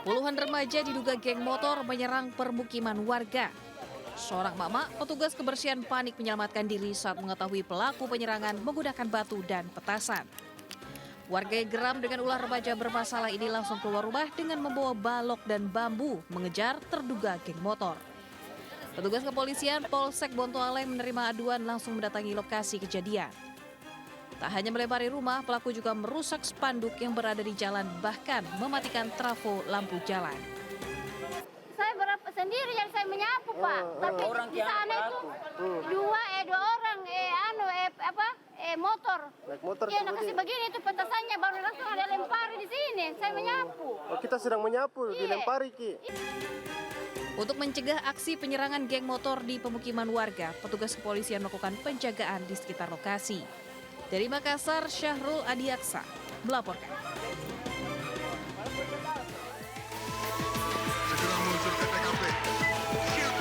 Puluhan remaja diduga geng motor menyerang permukiman warga. Seorang mama, petugas kebersihan panik menyelamatkan diri saat mengetahui pelaku penyerangan menggunakan batu dan petasan. Warga yang geram dengan ulah remaja bermasalah ini langsung keluar rumah dengan membawa balok dan bambu mengejar terduga geng motor. Petugas kepolisian Polsek Bontoale menerima aduan langsung mendatangi lokasi kejadian. Tak hanya melempari rumah, pelaku juga merusak spanduk yang berada di jalan, bahkan mematikan trafo lampu jalan. Saya berapa sendiri yang saya menyapu, Pak. Tapi di sana itu dua orang motor. Naik motor Iya, kasih begini itu petasannya baru langsung ada lempari di sini. Saya menyapu. Oh, kita sedang menyapu, dilempari, Ki. Untuk mencegah aksi penyerangan geng motor di pemukiman warga, petugas kepolisian melakukan penjagaan di sekitar lokasi. Dari Makassar, Syahrul Adiaksa melaporkan. Segera meluncur ke TKP. Siap.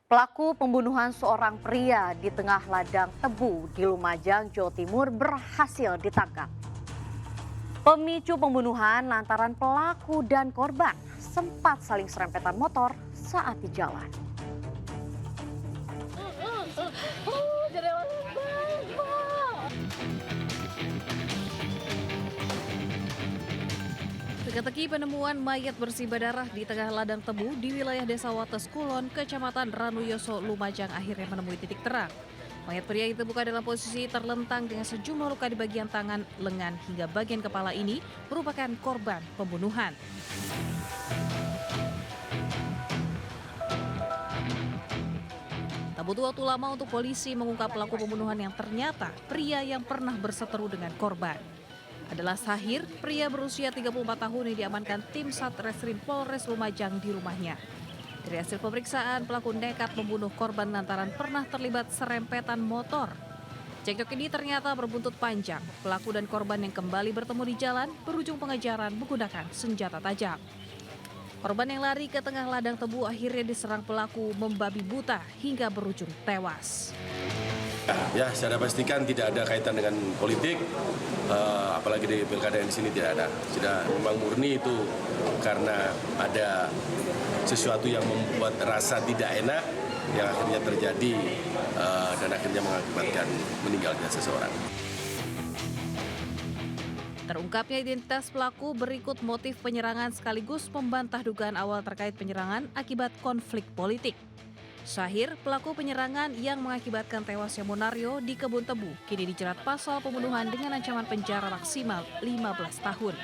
Pelaku pembunuhan seorang pria di tengah ladang tebu di Lumajang, Jawa Timur berhasil ditangkap. Pemicu pembunuhan lantaran pelaku dan korban sempat saling serempetan motor saat di jalan. Teka-teki penemuan mayat bersimbah darah di tengah ladang tebu di wilayah Desa Wates Kulon, Kecamatan Ranuyoso, Lumajang akhirnya menemui titik terang. Mayat pria yang ditemukan dalam posisi terlentang dengan sejumlah luka di bagian tangan, lengan hingga bagian kepala ini merupakan korban pembunuhan. Tak butuh waktu lama untuk polisi mengungkap pelaku pembunuhan yang ternyata pria yang pernah berseteru dengan korban. Adalah Sahir, pria berusia 34 tahun yang diamankan tim Satreskrim Polres Lumajang di rumahnya. Dari hasil pemeriksaan, pelaku nekat membunuh korban lantaran pernah terlibat serempetan motor. Cekcok ini ternyata berbuntut panjang. Pelaku dan korban yang kembali bertemu di jalan berujung pengejaran menggunakan senjata tajam. Korban yang lari ke tengah ladang tebu akhirnya diserang pelaku membabi buta hingga berujung tewas. Ya, secara pastikan tidak ada kaitan dengan politik, apalagi di pilkada yang di sini tidak ada. Sudah memang murni itu karena ada sesuatu yang membuat rasa tidak enak yang akhirnya terjadi dan akhirnya mengakibatkan meninggalnya seseorang. Terungkapnya identitas pelaku berikut motif penyerangan sekaligus membantah dugaan awal terkait penyerangan akibat konflik politik. Sahir, pelaku penyerangan yang mengakibatkan tewasnya Monario di kebun tebu, kini dijerat pasal pembunuhan dengan ancaman penjara maksimal 15 tahun.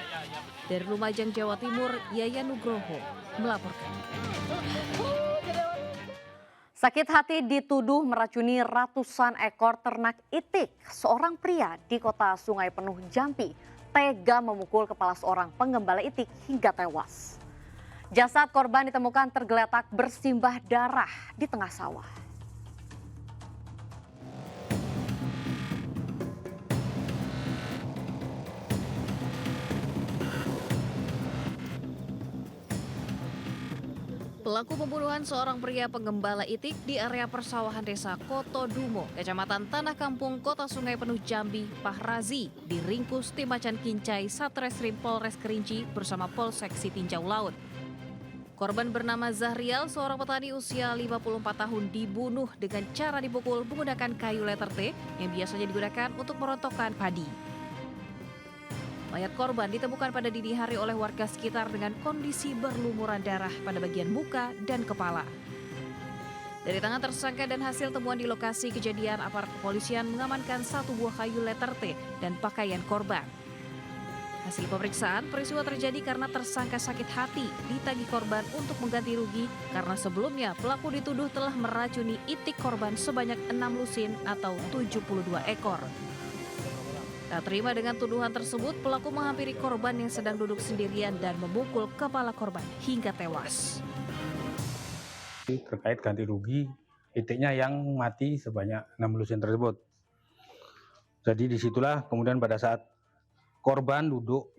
Dari Lumajang, Jawa Timur, Yayan Nugroho melaporkan. Sakit hati dituduh meracuni ratusan ekor ternak itik. Seorang pria di kota Sungai Penuh, Jambi, tega memukul kepala seorang penggembala itik hingga tewas. Jasad korban ditemukan tergeletak bersimbah darah di tengah sawah. Pelaku pembunuhan seorang pria penggembala itik di area persawahan desa Kotodumo, Kecamatan Tanah Kampung, Kota Sungai Penuh, Jambi, Pahrazi, diringkus tim Macan Kincai Satreskrim Polres Kerinci bersama Polsek Sitinjau Laut. Korban bernama Zahrial, seorang petani usia 54 tahun dibunuh dengan cara dipukul menggunakan kayu letter T yang biasanya digunakan untuk merontokkan padi. Mayat korban ditemukan pada dini hari oleh warga sekitar dengan kondisi berlumuran darah pada bagian muka dan kepala. Dari tangan tersangka dan hasil temuan di lokasi kejadian, aparat kepolisian mengamankan satu buah kayu letter T dan pakaian korban. Hasil pemeriksaan, peristiwa terjadi karena tersangka sakit hati ditagih korban untuk mengganti rugi karena sebelumnya pelaku dituduh telah meracuni itik korban sebanyak 6 lusin atau 72 ekor. Tak terima dengan tuduhan tersebut, pelaku menghampiri korban yang sedang duduk sendirian dan memukul kepala korban hingga tewas. Terkait ganti rugi itiknya yang mati sebanyak 6 lusin tersebut. Jadi disitulah kemudian pada saat korban duduk,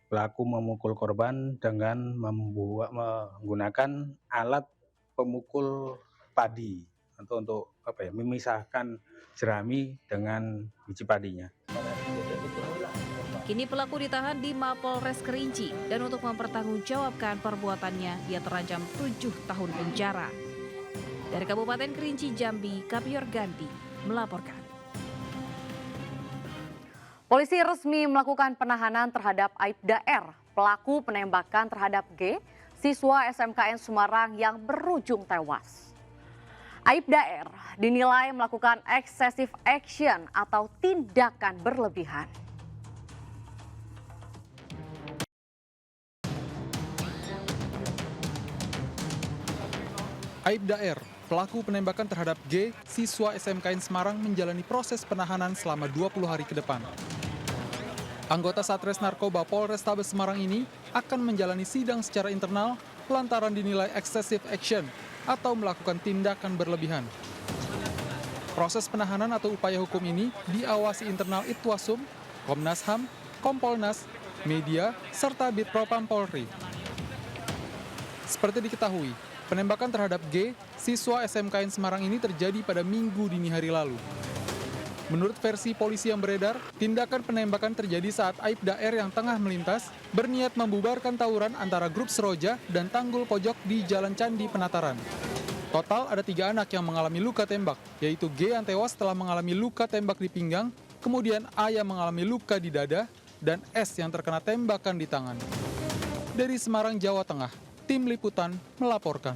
pelaku memukul korban dengan menggunakan alat pemukul padi. atau untuk memisahkan jerami dengan biji padinya. Kini pelaku ditahan di Mapolres Kerinci dan untuk mempertanggungjawabkan perbuatannya ia terancam 7 tahun penjara. Dari Kabupaten Kerinci, Jambi, Kapior Ganti melaporkan. Polisi resmi melakukan penahanan terhadap Aibda R, pelaku penembakan terhadap G, siswa SMKN Semarang yang berujung tewas. Aibda R dinilai melakukan excessive action atau tindakan berlebihan. Aibda R, pelaku penembakan terhadap G, siswa SMKN Semarang menjalani proses penahanan selama 20 hari ke depan. Anggota Satres Narkoba Polrestabes Semarang ini akan menjalani sidang secara internal lantaran dinilai excessive action atau melakukan tindakan berlebihan. Proses penahanan atau upaya hukum ini diawasi internal Itwasum, Komnas HAM, Kompolnas, media, serta Bitpropam Polri. Seperti diketahui, penembakan terhadap G, siswa SMKN Semarang ini terjadi pada Minggu dini hari lalu. Menurut versi polisi yang beredar, tindakan penembakan terjadi saat Aibda R yang tengah melintas berniat membubarkan tawuran antara grup Seroja dan Tanggul Pojok di Jalan Candi Penataran. Total ada 3 anak yang mengalami luka tembak, yaitu G yang tewas setelah mengalami luka tembak di pinggang, kemudian A yang mengalami luka di dada, dan S yang terkena tembakan di tangan. Dari Semarang, Jawa Tengah, Tim Liputan melaporkan.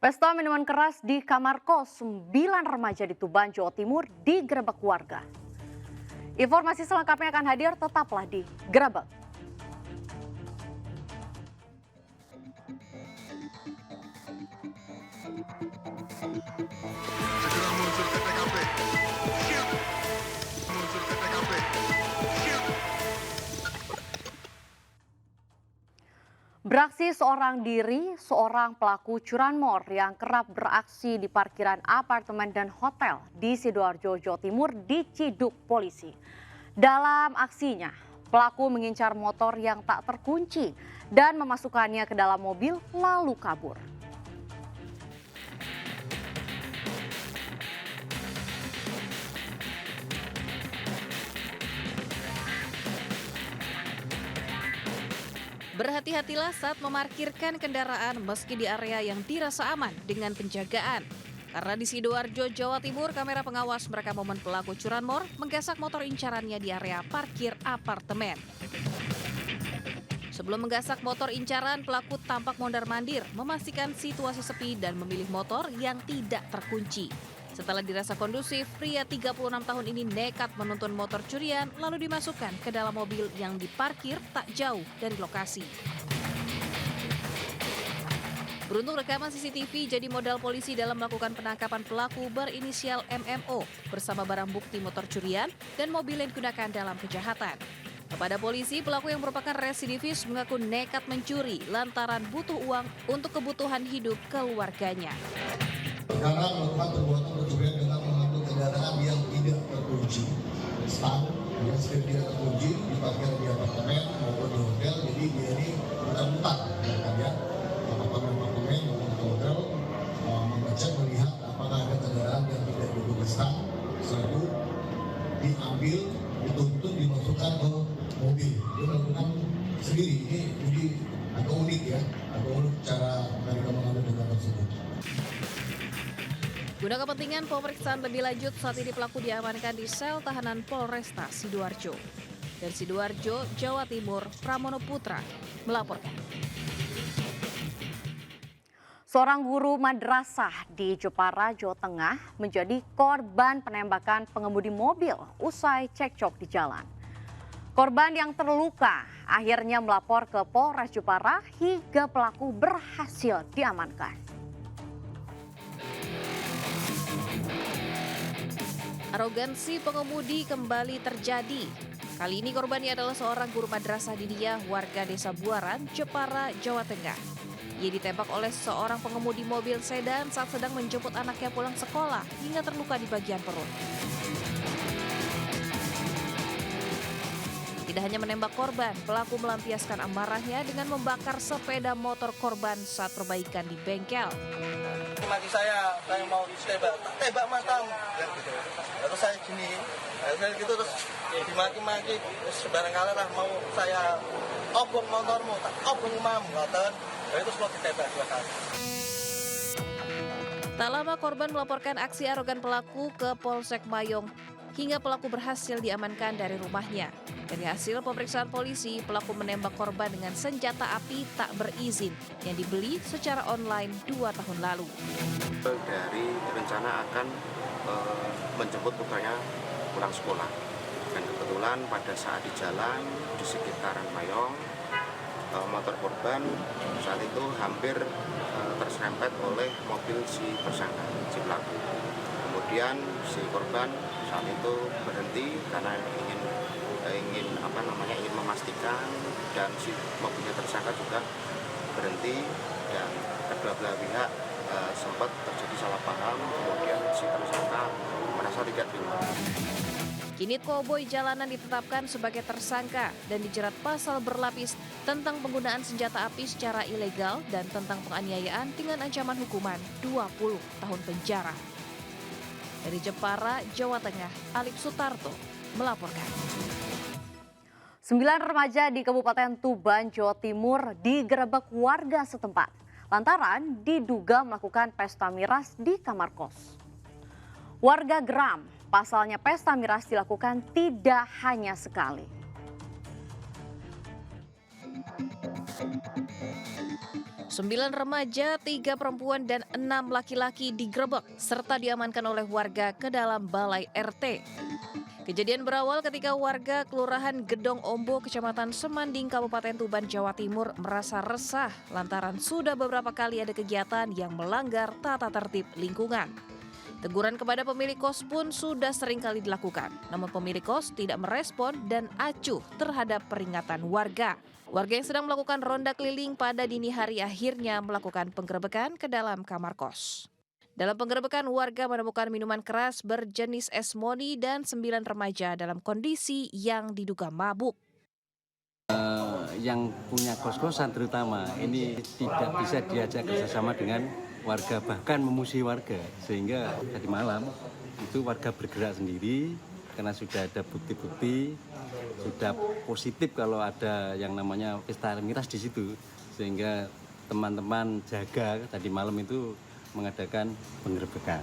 Pesta minuman keras di kamar kos 9 remaja di Tuban, Jawa Timur digerebek warga. Informasi selengkapnya akan hadir, tetaplah di Gerebek. Segera meluncur ke TKP. Siap. Meluncur ke TKP. Siap. Beraksi seorang diri, seorang pelaku curanmor yang kerap beraksi di parkiran apartemen dan hotel di Sidoarjo, Jawa Timur diciduk polisi. Dalam aksinya, pelaku mengincar motor yang tak terkunci dan memasukkannya ke dalam mobil lalu kabur. Berhati-hatilah saat memarkirkan kendaraan meski di area yang dirasa aman dengan penjagaan. Karena di Sidoarjo, Jawa Timur, kamera pengawas merekam momen pelaku curanmor menggasak motor incarannya di area parkir apartemen. Sebelum menggasak motor incaran, pelaku tampak mondar-mandir, memastikan situasi sepi dan memilih motor yang tidak terkunci. Setelah dirasa kondusif, pria 36 tahun ini nekat menuntun motor curian lalu dimasukkan ke dalam mobil yang diparkir tak jauh dari lokasi. Beruntung rekaman CCTV jadi modal polisi dalam melakukan penangkapan pelaku berinisial MMO bersama barang bukti motor curian dan mobil yang digunakan dalam kejahatan. Kepada polisi, pelaku yang merupakan residivis mengaku nekat mencuri lantaran butuh uang untuk kebutuhan hidup keluarganya. Sekarang melakukan perbuatan pencurian dengan mengambil kendaraan yang tidak terkunci. Stang, yang tidak terkunci, diparkir di apartemen maupun di hotel, jadi dia ini mutar-mutar, ya. Apartemen maupun hotel, mengecek melihat apakah ada kendaraan yang tidak dibuka stang, satu diambil, dituntun, dimasukkan ke mobil. Dia melakukan sendiri, ini jadi agak unik ya, agak unik cara mereka mengambil kendaraan tersebut. Guna kepentingan pemeriksaan lebih lanjut, saat ini pelaku diamankan di sel tahanan Polresta Sidoarjo. Dari Sidoarjo, Jawa Timur, Pramono Putra melaporkan. Seorang guru madrasah di Jepara, Jawa Tengah menjadi korban penembakan pengemudi mobil usai cekcok di jalan. Korban yang terluka akhirnya melapor ke Polres Jepara hingga pelaku berhasil diamankan. Arogansi pengemudi kembali terjadi. Kali ini korbannya adalah seorang guru madrasah diniyah warga Desa Buaran, Jepara, Jawa Tengah. Ia ditembak oleh seorang pengemudi mobil sedan saat sedang menjemput anaknya pulang sekolah hingga terluka di bagian perut. Tidak hanya menembak korban, pelaku melampiaskan amarahnya dengan membakar sepeda motor korban saat perbaikan di bengkel. Maki saya mau tembak matamu. Terus saya gini, saya gitu terus dimaki-maki, terus sembarang kali lah mau saya obong motormu, tak obong mamu, ngatain. Itu semua ditembak 2 kali. Tak lama korban melaporkan aksi arogan pelaku ke Polsek Mayong hingga pelaku berhasil diamankan dari rumahnya. Dari hasil pemeriksaan polisi, pelaku menembak korban dengan senjata api tak berizin yang dibeli secara online 2 tahun lalu. Dari rencana akan menjemput putranya pulang sekolah. Dan kebetulan pada saat di jalan di sekitaran Mayong, motor korban saat itu hampir terserempet oleh mobil si tersangka, si pelaku. Kemudian si korban saat itu berhenti karena ingin memastikan, dan si mobilnya tersangka juga berhenti, dan kedua belah pihak sempat terjadi salah paham. Kemudian si tersangka merasa tidak terima. Kini koboi jalanan ditetapkan sebagai tersangka dan dijerat pasal berlapis tentang penggunaan senjata api secara ilegal dan tentang penganiayaan dengan ancaman hukuman 20 tahun penjara. Dari Jepara, Jawa Tengah, Alif Sutarto melaporkan. 9 remaja di Kabupaten Tuban, Jawa Timur digerebek warga setempat lantaran diduga melakukan pesta miras di kamar kos. Warga geram. Pasalnya pesta miras dilakukan tidak hanya sekali. Sembilan remaja, 3 perempuan dan 6 laki-laki digerebek serta diamankan oleh warga ke dalam balai RT. Kejadian berawal ketika warga Kelurahan Gedong Ombo, Kecamatan Semanding, Kabupaten Tuban, Jawa Timur merasa resah lantaran sudah beberapa kali ada kegiatan yang melanggar tata tertib lingkungan. Teguran kepada pemilik kos pun sudah sering kali dilakukan, namun pemilik kos tidak merespon dan acuh terhadap peringatan warga. Warga yang sedang melakukan ronda keliling pada dini hari akhirnya melakukan penggerebekan ke dalam kamar kos. Dalam penggerebekan, warga menemukan minuman keras berjenis es moni dan 9 remaja dalam kondisi yang diduga mabuk. Yang punya kos-kosan terutama ini tidak bisa diajak kerjasama dengan warga, bahkan memusuhi warga, sehingga tadi malam itu warga bergerak sendiri karena sudah ada bukti-bukti, sudah positif kalau ada yang namanya pesta miras di situ, sehingga teman-teman jaga tadi malam itu mengadakan penggerebekan.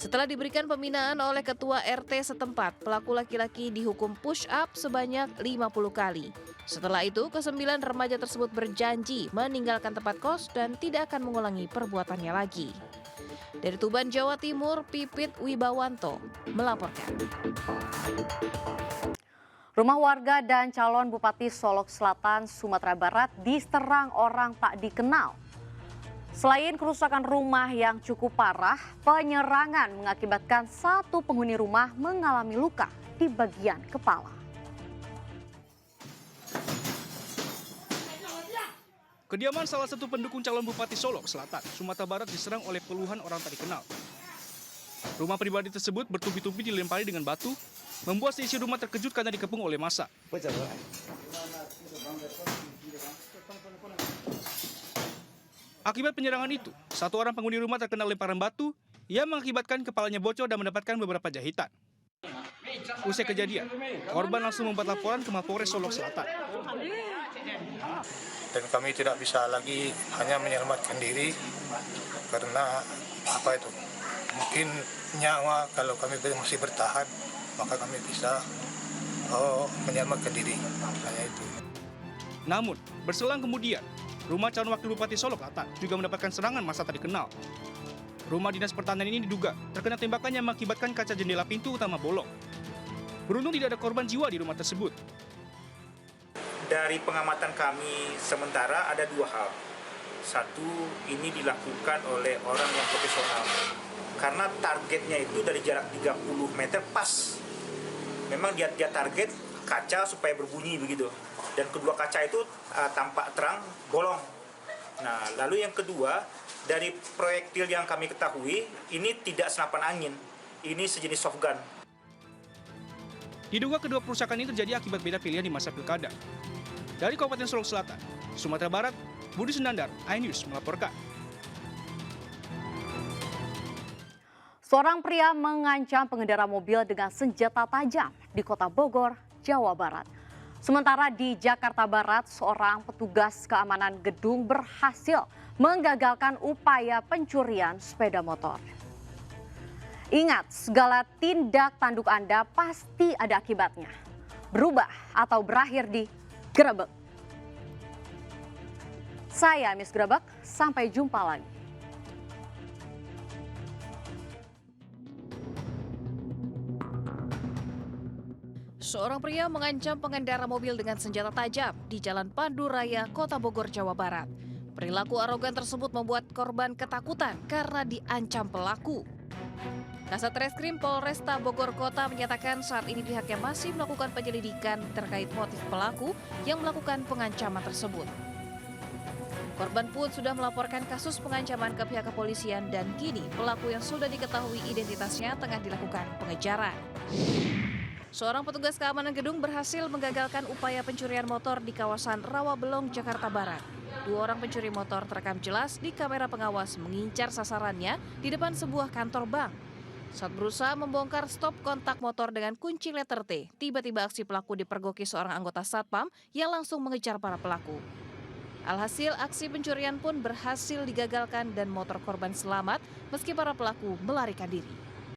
Setelah diberikan pembinaan oleh ketua RT setempat, pelaku laki-laki dihukum push up sebanyak 50 kali. Setelah itu, ke-9 remaja tersebut berjanji meninggalkan tempat kos dan tidak akan mengulangi perbuatannya lagi. Dari Tuban, Jawa Timur, Pipit Wibawanto melaporkan. Rumah warga dan calon Bupati Solok Selatan, Sumatera Barat diserang orang tak dikenal. Selain kerusakan rumah yang cukup parah, penyerangan mengakibatkan 1 penghuni rumah mengalami luka di bagian kepala. Kediaman salah satu pendukung calon Bupati Solok Selatan, Sumatera Barat diserang oleh puluhan orang tak dikenal. Rumah pribadi tersebut bertubi-tubi dilempari dengan batu, membuat seisi rumah terkejut karena dikepung oleh massa. Akibat penyerangan itu, 1 orang penghuni rumah terkena lemparan batu yang mengakibatkan kepalanya bocor dan mendapatkan beberapa jahitan. Usai kejadian, korban langsung membuat laporan ke Mapolres Solok Selatan. Dan kami tidak bisa lagi hanya menyelamatkan diri karena mungkin nyawa, kalau kami masih bertahan maka kami bisa menyelamatkan diri, hanya itu. Namun, berselang kemudian, rumah calon wakil Bupati Solok Selatan juga mendapatkan serangan massa tak dikenal. Rumah dinas pertanian ini diduga terkena tembakan yang mengakibatkan kaca jendela pintu utama bolong. Beruntung tidak ada korban jiwa di rumah tersebut. Dari pengamatan kami sementara ada 2 hal. 1, ini dilakukan oleh orang yang profesional. Karena targetnya itu dari jarak 30 meter pas. Memang dia target kaca supaya berbunyi begitu. Dan kedua kaca itu tampak terang bolong. Nah, lalu yang kedua, dari proyektil yang kami ketahui, ini tidak senapan angin. Ini sejenis soft gun. Diduga kedua perusakan ini terjadi akibat beda pilihan di masa pilkada. Dari Kabupaten Solok Selatan, Sumatera Barat, Budi Sendandar, iNews melaporkan. Seorang pria mengancam pengendara mobil dengan senjata tajam di Kota Bogor, Jawa Barat. Sementara di Jakarta Barat, seorang petugas keamanan gedung berhasil menggagalkan upaya pencurian sepeda motor. Ingat, segala tindak tanduk Anda pasti ada akibatnya. Berubah atau berakhir di gerebek. Saya Miss Gerebek, sampai jumpa lagi. Seorang pria mengancam pengendara mobil dengan senjata tajam di Jalan Pandu Raya, Kota Bogor, Jawa Barat. Perilaku arogan tersebut membuat korban ketakutan karena diancam pelaku. Kasat Reskrim Polresta Bogor Kota menyatakan saat ini pihaknya masih melakukan penyelidikan terkait motif pelaku yang melakukan pengancaman tersebut. Korban pun sudah melaporkan kasus pengancaman ke pihak kepolisian dan kini pelaku yang sudah diketahui identitasnya tengah dilakukan pengejaran. Seorang petugas keamanan gedung berhasil menggagalkan upaya pencurian motor di kawasan Rawabelong, Jakarta Barat. 2 orang pencuri motor terekam jelas di kamera pengawas mengincar sasarannya di depan sebuah kantor bank. Saat berusaha membongkar stop kontak motor dengan kunci letter T, tiba-tiba aksi pelaku dipergoki seorang anggota Satpam yang langsung mengejar para pelaku. Alhasil, aksi pencurian pun berhasil digagalkan dan motor korban selamat meski para pelaku melarikan diri.